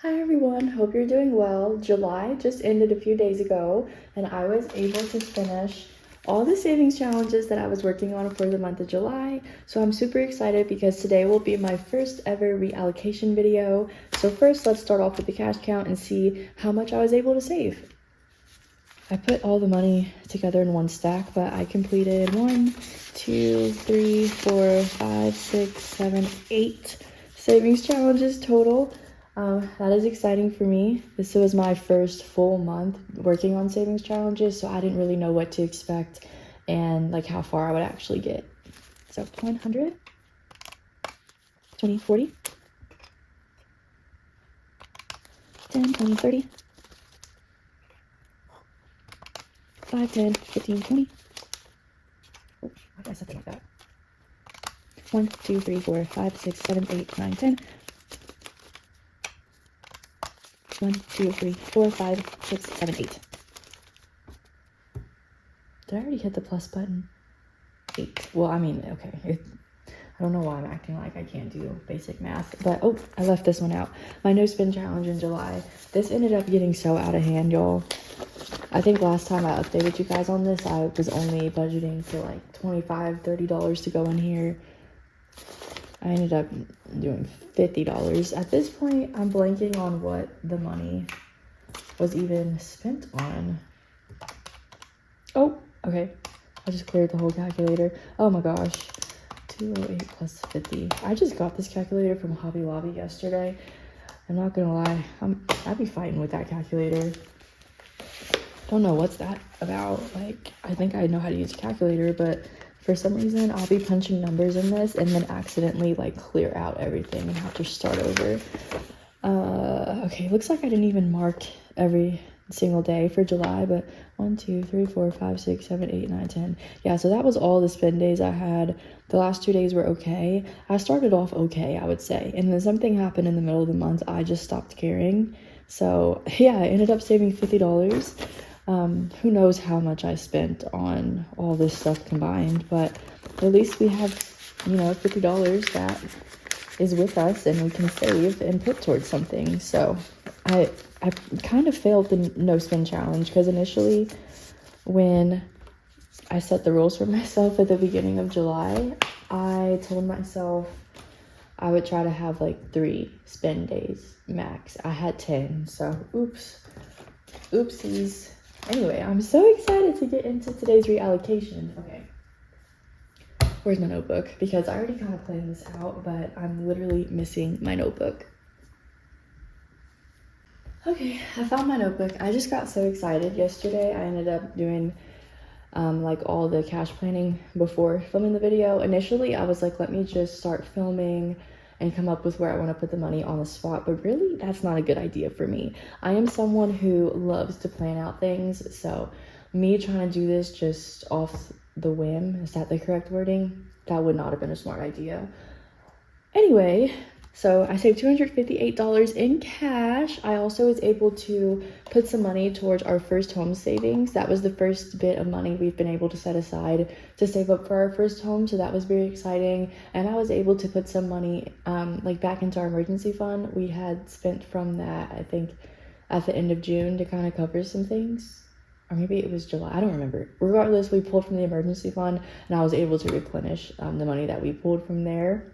Hi everyone, hope you're doing well. July just ended a few days ago and I was able to finish all the savings challenges that I was working on for the month of July. So I'm super excited because today will be my first ever reallocation video. So first let's start off with the cash count and see how much I was able to save. I put all the money together in one stack, but I completed 1, 2, 3, 4, 5, 6, 7, 8 savings challenges total. That is exciting for me. This was my first full month working on savings challenges, so I didn't really know what to expect and like how far I would actually get. So 100, 20, 40, 10, 20, 30, 5, 10, 15, 20. Oh, why did I set it like that? 1, 2, 3, 4, 5, 6, 7, 8, 9, 10. 1, 2, 3, 4, 5, 6, 7, 8. Did I already hit the plus button? 8. Well, I mean, okay. I don't know why I'm acting like I can't do basic math, but oh, I left this one out. My no spin challenge in July. This ended up getting so out of hand, y'all. I think last time I updated you guys on this, I was only budgeting for like $25, $30 to go in here. I ended up doing $50. At this point, I'm blanking on what the money was even spent on. Oh, okay. I just cleared the whole calculator. Oh my gosh. 208 plus 50. I just got this calculator from Hobby Lobby yesterday. I'm not gonna lie. I'd be fighting with that calculator. Don't know what's that about. Like, I think I know how to use a calculator, but for some reason, I'll be punching numbers in this and then accidentally like clear out everything and have to start over. Okay, looks like I didn't even mark every single day for July, but 1, 2, 3, 4, 5, 6, 7, 8, 9, 10. Yeah, so that was all the spend days I had. The last 2 days were okay. I started off okay, I would say, and then something happened in the middle of the month. I just stopped caring. So yeah, I ended up saving $50. Who knows how much I spent on all this stuff combined, but at least we have, $50 that is with us and we can save and put towards something. So I kind of failed the no spin challenge because initially when I set the rules for myself at the beginning of July, I told myself I would try to have like 3 spend days max. I had 10, so oopsies. Anyway, I'm so excited to get into today's reallocation. Okay. Where's my notebook? Because I already kind of planned this out, but I'm literally missing my notebook. Okay, I found my notebook. I just got so excited yesterday. I ended up doing like all the cash planning before filming the video. Initially, I was like, let me just start filming and come up with where I want to put the money on the spot, but really that's not a good idea for me. I am someone who loves to plan out things, so me trying to do this just off the whim, is that the correct wording? That would not have been a smart idea. Anyway, so I saved $258 in cash. I also was able to put some money towards our first home savings. That was the first bit of money we've been able to set aside to save up for our first home. So that was very exciting. And I was able to put some money like back into our emergency fund. We had spent from that, I think, at the end of June to kind of cover some things. Or maybe it was July, I don't remember. Regardless, we pulled from the emergency fund and I was able to replenish the money that we pulled from there.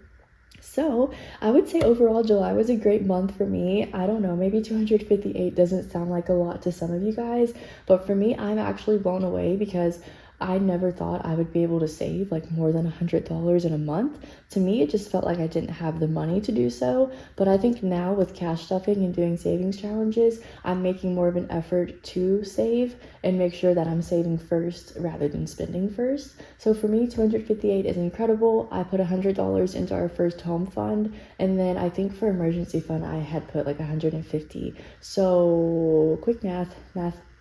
So I would say overall July was a great month for me. I don't know, maybe 258 doesn't sound like a lot to some of you guys, but for me, I'm actually blown away because I never thought I would be able to save like more than $100 in a month. To me, it just felt like I didn't have the money to do so. But I think now with cash stuffing and doing savings challenges, I'm making more of an effort to save and make sure that I'm saving first rather than spending first. So for me, 258 is incredible. I put $100 into our first home fund. And then I think for emergency fund, I had put like 150. So quick math.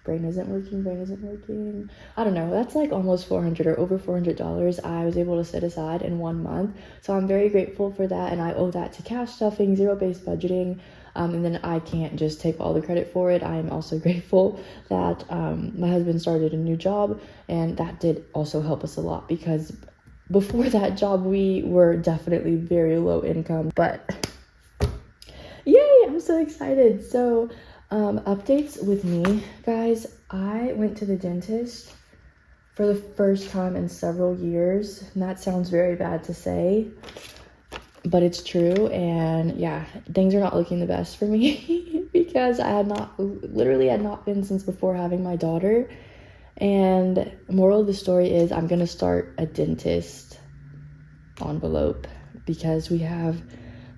Brain isn't working. I don't know. That's like almost $400 or over $400 I was able to set aside in 1 month. So I'm very grateful for that. And I owe that to cash stuffing, zero-based budgeting. And then I can't just take all the credit for it. I am also grateful that my husband started a new job. And that did also help us a lot because before that job, we were definitely very low income. But yay, I'm so excited. So, updates with me, guys. I went to the dentist for the first time in several years, and that sounds very bad to say, but it's true. And yeah, things are not looking the best for me because I had not been since before having my daughter. And moral of the story is I'm gonna start a dentist envelope because we have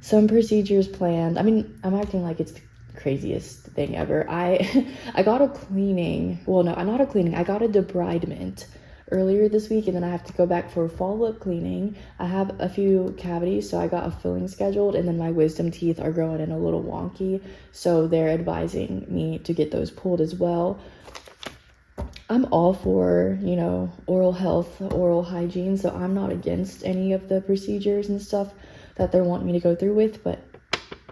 some procedures planned. I mean, I'm acting like it's the craziest thing ever. I got a cleaning. Well, no, not a cleaning. I got a debridement earlier this week, and then I have to go back for a follow-up cleaning. I have a few cavities, so I got a filling scheduled, and then my wisdom teeth are growing in a little wonky, so they're advising me to get those pulled as well. I'm all for, you know, oral health, oral hygiene, so I'm not against any of the procedures and stuff that they're wanting me to go through with, but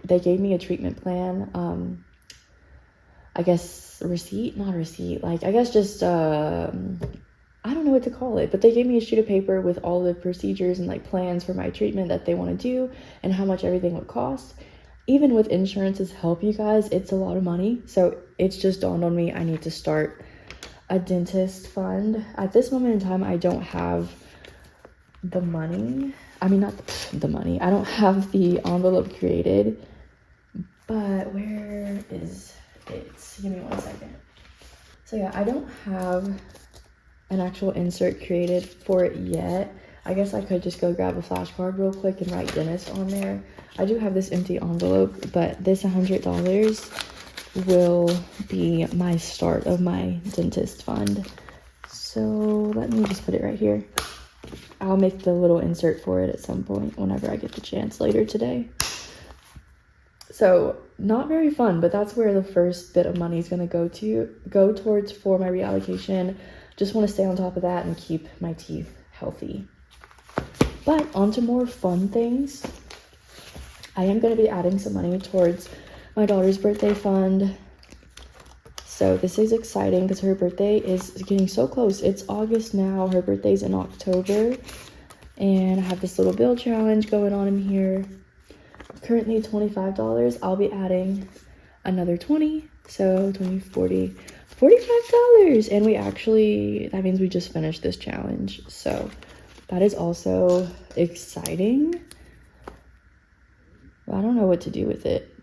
they gave me a treatment plan. I guess not receipt, like, I guess just, I don't know what to call it, but they gave me a sheet of paper with all the procedures and like plans for my treatment that they want to do and how much everything would cost. Even with insurance's help, you guys, it's a lot of money. So it's just dawned on me, I need to start a dentist fund. At this moment in time, I don't have the money. I mean, not the money. I don't have the envelope created, but where is it? Give me 1 second. So yeah, I don't have an actual insert created for it yet. I guess I could just go grab a flashcard real quick and write dentist on there. I do have this empty envelope, but this $100 will be my start of my dentist fund. So let me just put it right here. I'll make the little insert for it at some point whenever I get the chance later today. So not very fun, but that's where the first bit of money is going to go towards for my reallocation. Just want to stay on top of that and keep my teeth healthy. But on to more fun things. I am going to be adding some money towards my daughter's birthday fund. So this is exciting because her birthday is getting so close. It's August now. Her birthday's in October. And I have this little bill challenge going on in here. Currently $25. I'll be adding another 20. So 20, 40, $45. And that means we just finished this challenge. So that is also exciting. I don't know what to do with it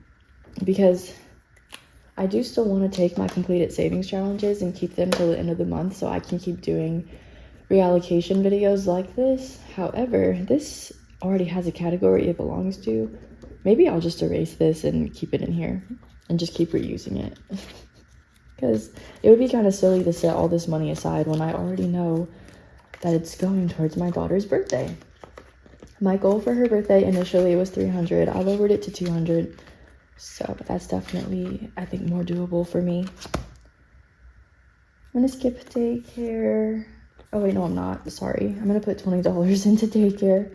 because I do still want to take my completed savings challenges and keep them till the end of the month so I can keep doing reallocation videos like this. However, this already has a category it belongs to. Maybe I'll just erase this and keep it in here and just keep reusing it. Because it would be kind of silly to set all this money aside when I already know that it's going towards my daughter's birthday. My goal for her birthday initially was $300. I lowered it to $200. So that's definitely, I think, more doable for me. I'm going to skip daycare. Oh, wait, no, I'm not. Sorry. I'm going to put $20 into daycare.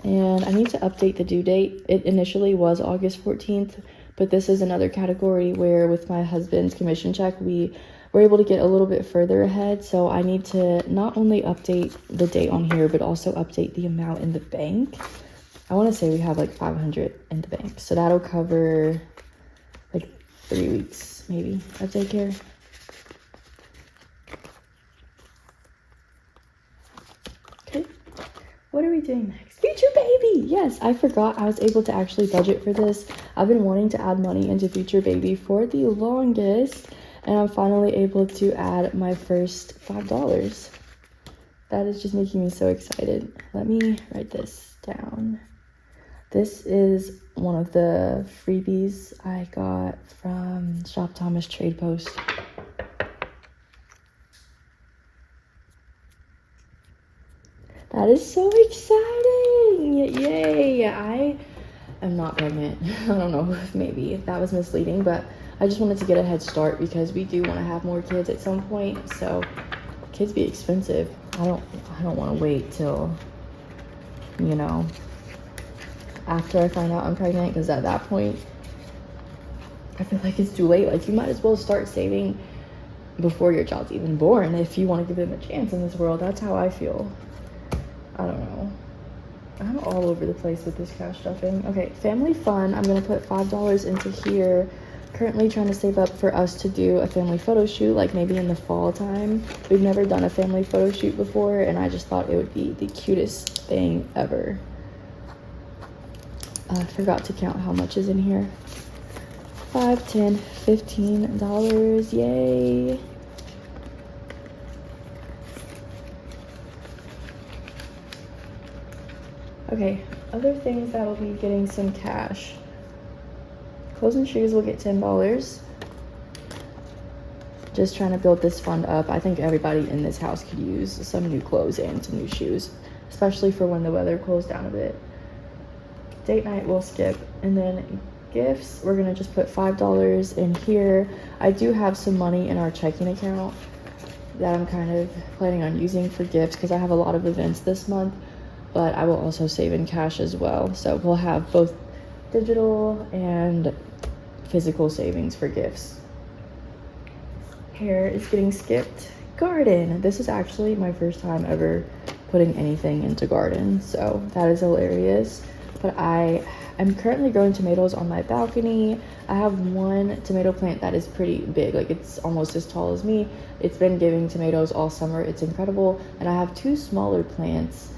And I need to update the due date. It initially was August 14th, but this is another category where with my husband's commission check, we were able to get a little bit further ahead. So I need to not only update the date on here, but also update the amount in the bank. I want to say we have like 500 in the bank. So that'll cover like 3 weeks maybe of daycare. Okay, what are we doing next? Future baby! Yes, I forgot I was able to actually budget for this. I've been wanting to add money into future baby for the longest, and I'm finally able to add my first $5. That is just making me so excited. Let me write this down. This is one of the freebies I got from Shop Thomas Trade Post. That is so exciting! Yay! I am not pregnant. I don't know if maybe that was misleading, but I just wanted to get a head start because we do want to have more kids at some point. So kids be expensive. I don't want to wait till, you know, after I find out I'm pregnant, because at that point I feel like it's too late. Like, you might as well start saving before your child's even born if you want to give them a chance in this world. That's how I feel. I don't know. I'm all over the place with this cash stuffing. Okay, family fun. I'm gonna put $5 into here. Currently trying to save up for us to do a family photo shoot, like maybe in the fall time. We've never done a family photo shoot before, and I just thought it would be the cutest thing ever. I forgot to count how much is in here. $5, $10, $15. Yay. Okay, other things that will be getting some cash. Clothes and shoes will get $10. Just trying to build this fund up. I think everybody in this house could use some new clothes and some new shoes, especially for when the weather cools down a bit. Date night we'll skip. And then gifts, we're gonna just put $5 in here. I do have some money in our checking account that I'm kind of planning on using for gifts because I have a lot of events this month, but I will also save in cash as well. So we'll have both digital and physical savings for gifts. Hair is getting skipped. Garden. This is actually my first time ever putting anything into garden, so that is hilarious. But I am currently growing tomatoes on my balcony. I have one tomato plant that is pretty big, like it's almost as tall as me. It's been giving tomatoes all summer. It's incredible. And I have two smaller plants,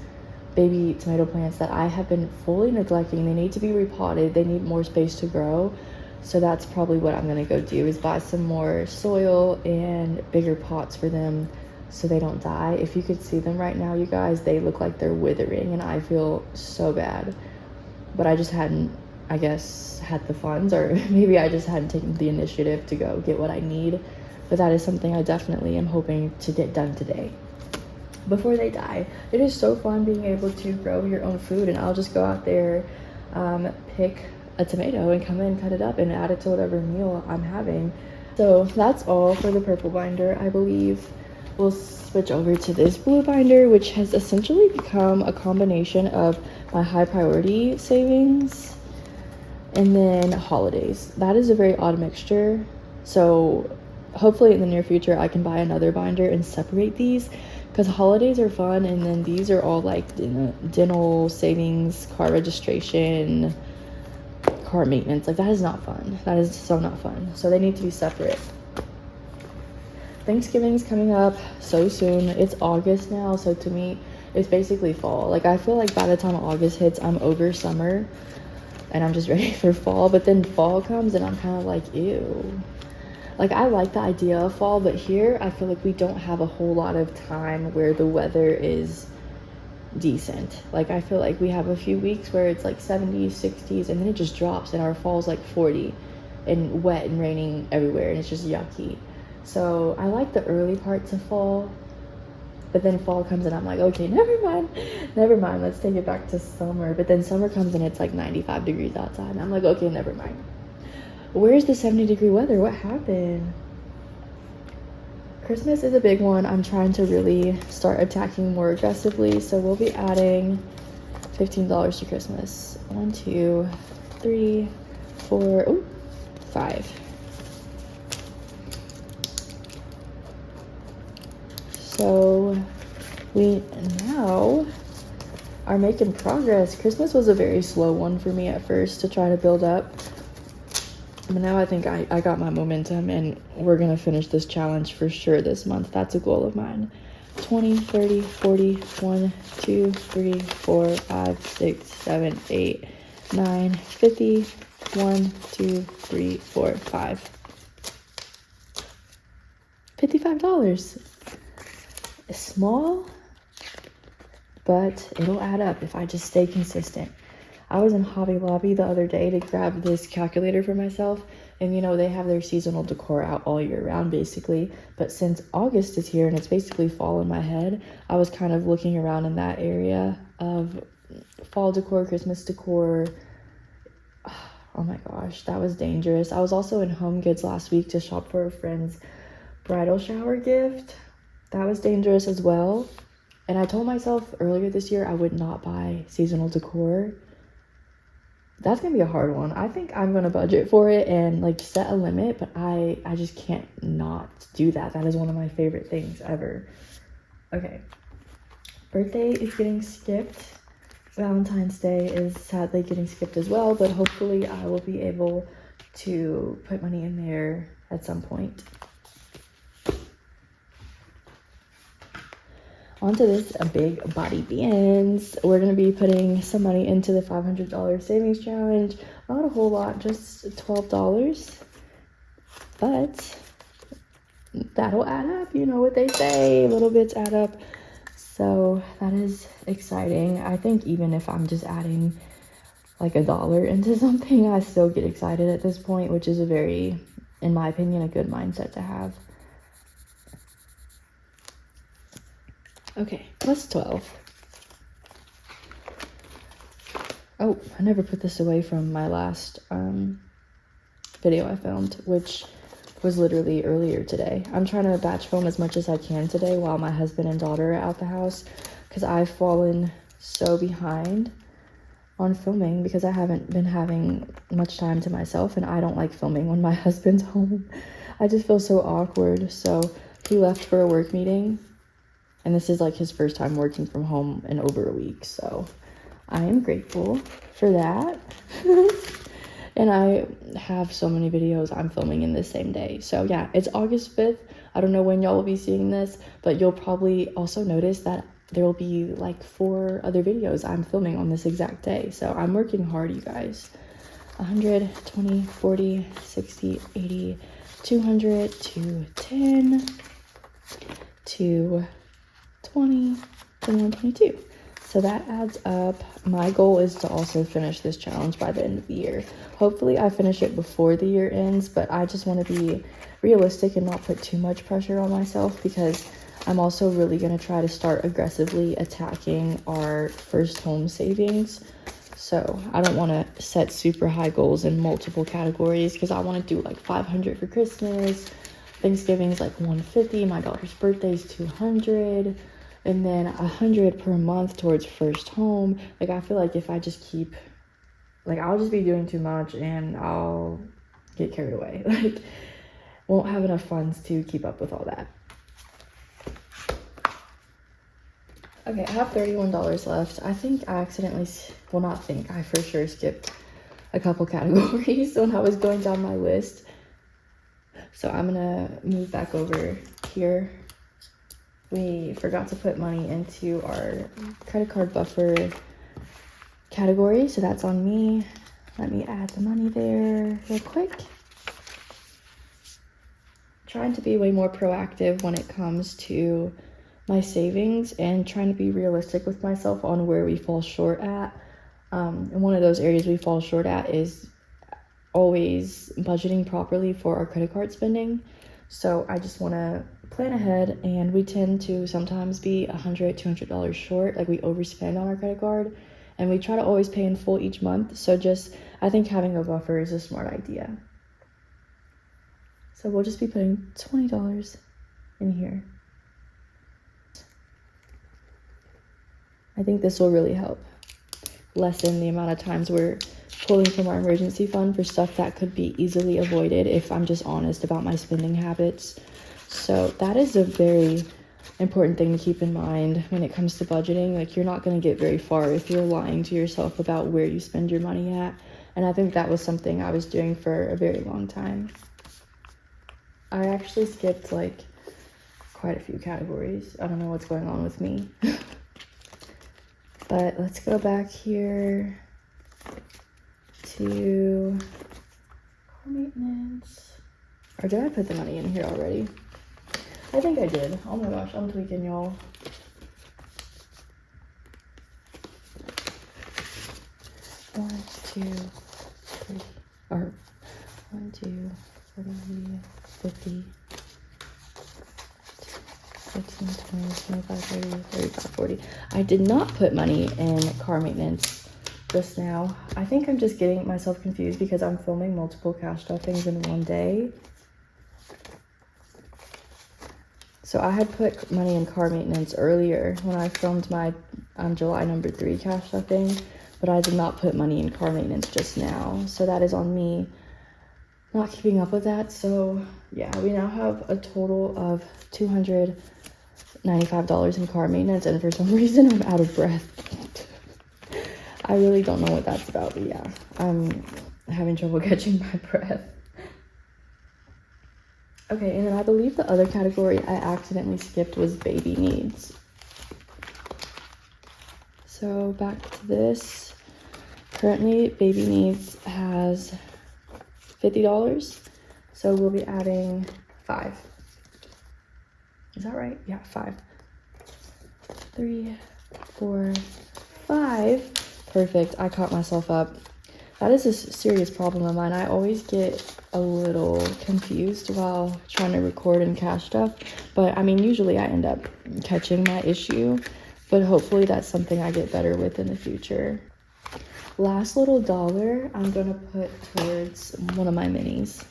baby tomato plants, that I have been fully neglecting. They need to be repotted. They need more space to grow. So that's probably what I'm gonna go do, is buy some more soil and bigger pots for them so they don't die. If you could see them right now, you guys, they look like they're withering and I feel so bad. But I just hadn't, I guess, had the funds, or maybe I just hadn't taken the initiative to go get what I need. But that is something I definitely am hoping to get done today before they die. It is so fun being able to grow your own food, and I'll just go out there, pick a tomato and come in, cut it up, and add it to whatever meal I'm having. So that's all for the purple binder. I believe we'll switch over to this blue binder, which has essentially become a combination of my high priority savings and then holidays. That is a very odd mixture. So hopefully in the near future I can buy another binder and separate these, because holidays are fun, and then these are all like dental savings, car registration, car maintenance. Like that is not fun. That is so not fun. So they need to be separate. Thanksgiving's coming up so soon. It's August now, so to me it's basically fall. Like I feel like by the time August hits, I'm over summer and I'm just ready for fall. But then fall comes and I'm kind of like, ew. Like I like the idea of fall, but here I feel like we don't have a whole lot of time where the weather is decent. Like I feel like we have a few weeks where it's like 70s, 60s, and then it just drops, and our fall's like 40 and wet and raining everywhere, and it's just yucky. So I like the early parts of fall, but then fall comes and I'm like, okay, never mind, let's take it back to summer. But then summer comes and it's like 95 degrees outside, and I'm like, okay, never mind. Where's the 70-degree weather? What happened? Christmas is a big one. I'm trying to really start attacking more aggressively, so we'll be adding $15 to Christmas. 1, 2, 3, 4, 5. So we now are making progress. Christmas was a very slow one for me at first to try to build up, but now I think I got my momentum, and we're gonna finish this challenge for sure this month. That's a goal of mine. 20, 30, 40, 1, 2, 3, 4, 5, 6, 7, 8, 9, 50, 1, 2, 3, 4, 5. $55. It's small, but it'll add up if I just stay consistent. I was in Hobby Lobby the other day to grab this calculator for myself, and you know, they have their seasonal decor out all year round basically, but since August is here and it's basically fall in my head, I was kind of looking around in that area of fall decor, Christmas decor. Oh my gosh, that was dangerous. I was also in Home Goods last week to shop for a friend's bridal shower gift. That was dangerous as well. And I told myself earlier this year I would not buy seasonal decor, That's gonna be a hard one. I think I'm gonna budget for it and like set a limit, but I just can't not do that. That is one of my favorite things ever. Okay, birthday is getting skipped. Valentine's Day is sadly getting skipped as well, but hopefully I will be able to put money in there at some point. Onto this big body beans. We're gonna be putting some money into the $500 savings challenge. Not a whole lot, just $12, but that'll add up. You know what they say, little bits add up. So that is exciting. I think even if I'm just adding like $1 into something, I still get excited at this point, which is a very, in my opinion, a good mindset to have. Okay, plus 12. Oh, I never put this away from my last video I filmed, which was literally earlier today. I'm trying to batch film as much as I can today while my husband and daughter are out the house, because I've fallen so behind on filming because I haven't been having much time to myself, and I don't like filming when my husband's home. I just feel so awkward. So he left for a work meeting, and this is like his first time working from home in over a week, so I am grateful for that. And I have so many videos I'm filming in this same day. So yeah, it's August 5th. I don't know when y'all will be seeing this, but you'll probably also notice that there will be like 4 other videos I'm filming on this exact day. So I'm working hard, you guys. 100, 20, 40, 60, 80, 200, 210, 220, and 122. So that adds up. My goal is to also finish this challenge by the end of the year. Hopefully I finish it before the year ends, but I just want to be realistic and not put too much pressure on myself, because I'm also really going to try to start aggressively attacking our first home savings. So I don't want to set super high goals in multiple categories, because I want to do like 500 for Christmas, Thanksgiving's like 150, my daughter's birthday is 200, and then 100 per month towards first home. Like, I feel like if I just keep, like, I'll just be doing too much and I'll get carried away. Like, won't have enough funds to keep up with all that. Okay, I have $31 left. I think I accidentally, well, not think, I for sure skipped a couple categories when I was going down my list. So I'm gonna move back over here. We forgot to put money into our credit card buffer category, so that's on me. Let me add the money there real quick. Trying to be way more proactive when it comes to my savings and trying to be realistic with myself on where we fall short at. And one of those areas we fall short at is always budgeting properly for our credit card spending. So I just want to plan ahead, and we tend to sometimes be $100, $200 short. Like, we overspend on our credit card, and we try to always pay in full each month. So just, I think having a buffer is a smart idea. So we'll just be putting $20 in here. I think this will really help lessen the amount of times we're pulling from our emergency fund for stuff that could be easily avoided if I'm just honest about my spending habits. So that is a very important thing to keep in mind when it comes to budgeting. Like, you're not going to get very far if you're lying to yourself about where you spend your money at. And I think that was something I was doing for a very long time. I actually skipped like quite a few categories. I don't know what's going on with me. But let's go back here to car maintenance. Or did I put the money in here already? I think I did. Oh my gosh, I'm tweaking, y'all. One, two, three, or 1, 2, 40, 50, 15, 20, 25, 30, 35, 40. I did not put money in car maintenance just now. I think I'm just getting myself confused because I'm filming multiple cash stuffings in one day. So I had put money in car maintenance earlier when I filmed my July number 3 cash stuffing, but I did not put money in car maintenance just now. So that is on me not keeping up with that. So yeah, we now have a total of $295 in car maintenance, and for some reason I'm out of breath. I really don't know what that's about, but yeah, I'm having trouble catching my breath. Okay, and then I believe the other category I accidentally skipped was baby needs. So back to this. Currently, baby needs has $50. So we'll be adding 5. Is that right? Yeah, 5. 3, 4, 5. Perfect. I caught myself up. That is a serious problem of mine. I always get a little confused while trying to record and cash stuff, but I mean, usually I end up catching my issue, but hopefully that's something I get better with in the future. Last little dollar I'm gonna put towards one of my minis.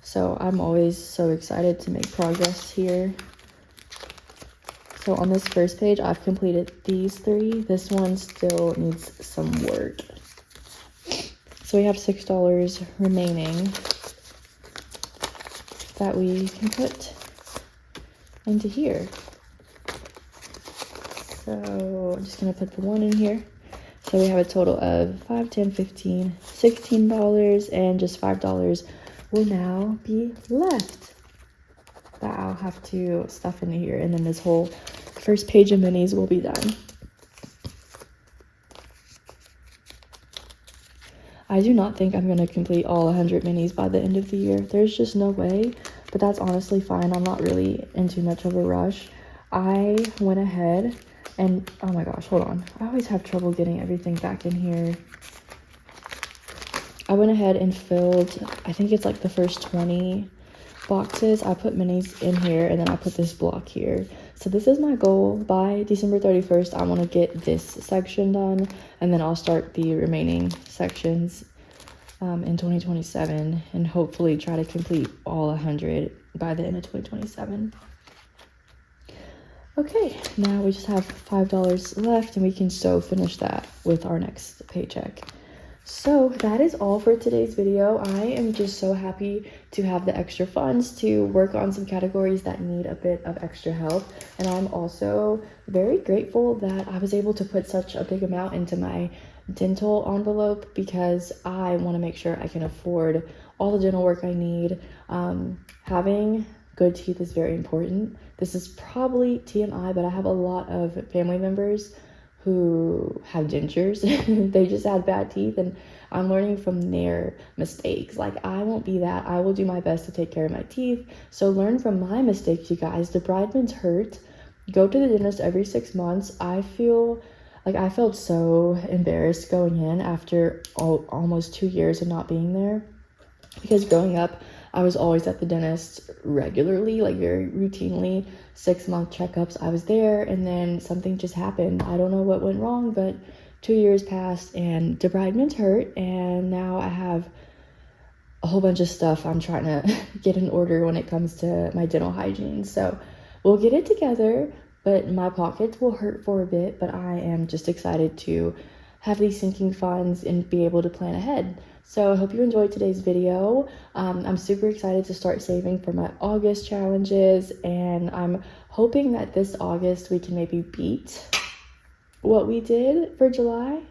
So I'm always so excited to make progress here. So on this first page, I've completed these 3. This one still needs some work. So we have $6 remaining that we can put into here. So I'm just gonna put the 1 in here. So we have a total of $5, $10, $15, $16, and just $5 will now be left that I'll have to stuff into here, and then this whole first page of minis will be done. I do not think I'm going to complete all 100 minis by the end of the year. There's just no way, but that's honestly fine. I'm not really in too much of a rush. I went ahead and, oh my gosh, hold on. I always have trouble getting everything back in here. I went ahead and filled, I think it's like the first 20 boxes. I put minis in here, and then I put this block here. So this is my goal. By December 31st, I want to get this section done, and then I'll start the remaining sections in 2027, and hopefully try to complete all 100 by the end of 2027. Okay, now we just have $5 left, and we can so finish that with our next paycheck. So that is all for today's video. I am just so happy to have the extra funds to work on some categories that need a bit of extra help. And I'm also very grateful that I was able to put such a big amount into my dental envelope, because I want to make sure I can afford all the dental work I need. Having good teeth is very important. This is probably TMI, but I have a lot of family members who have dentures. They just had bad teeth, and I'm learning from their mistakes. Like, I won't be that. I will do my best to take care of my teeth. So learn from my mistakes, you guys. Debridements hurt. Go to the dentist every 6 months. I felt so embarrassed going in after almost 2 years of not being there, because growing up I was always at the dentist regularly, like very routinely. 6-month checkups, I was there, and then something just happened. I don't know what went wrong, but 2 years passed and debridements hurt, and now I have a whole bunch of stuff I'm trying to get in order when it comes to my dental hygiene. So we'll get it together, but my pockets will hurt for a bit, but I am just excited to have these sinking funds and be able to plan ahead. So I hope you enjoyed today's video. I'm super excited to start saving for my August challenges, and I'm hoping that this August we can maybe beat what we did for July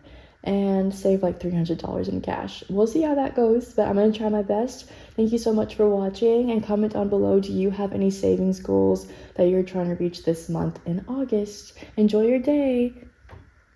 and save like $300 in cash. We'll see how that goes, but I'm gonna try my best. Thank you so much for watching, and comment down below, do you have any savings goals that you're trying to reach this month in August? Enjoy your day.